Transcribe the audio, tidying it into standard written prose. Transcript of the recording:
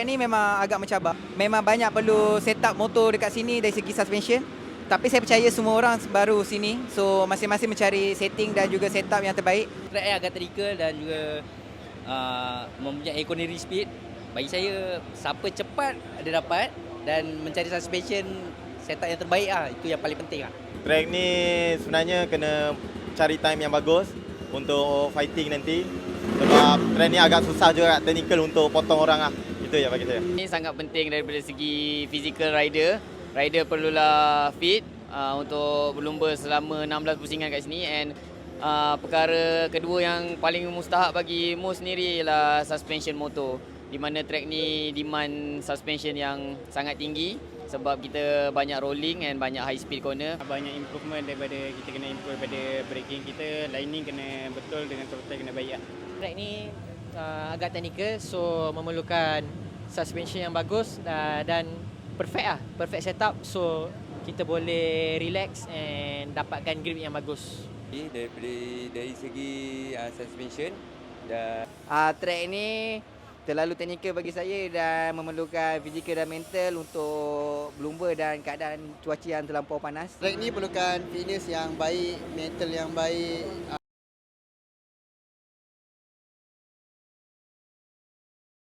Ini memang agak mencabar. Memang banyak perlu set up motor dekat sini dari segi suspension. Tapi saya percaya semua orang baru sini. So masing-masing mencari setting dan juga set up yang terbaik. Track agak technical dan juga mempunyai economy speed. Bagi saya, siapa cepat dia dapat dan mencari suspension setup yang terbaik itu yang paling penting . Track ni sebenarnya kena cari time yang bagus untuk fighting nanti. Sebab track ni agak susah juga technical untuk potong orang . Itu ya bagi saya. Ini sangat penting daripada segi physical rider. Rider perlulah fit untuk berlumba selama 16 pusingan kat sini, and perkara kedua yang paling mustahak bagi Mo sendiri ialah suspension motor, di mana track ni demand suspension yang sangat tinggi sebab kita banyak rolling and banyak high speed corner. Banyak improvement daripada kita kena improve pada braking kita, lining kena betul dengan throttle kena baik . Track ni agak technical, so memerlukan suspension yang bagus dan perfect setup, so kita boleh relax and dapatkan grip yang bagus. Dari segi suspension dan Track ni terlalu teknikal bagi saya dan memerlukan fizikal dan mental untuk berlumba dan keadaan cuaca yang terlampau panas. Track ni perlukan fitness yang baik, mental yang baik,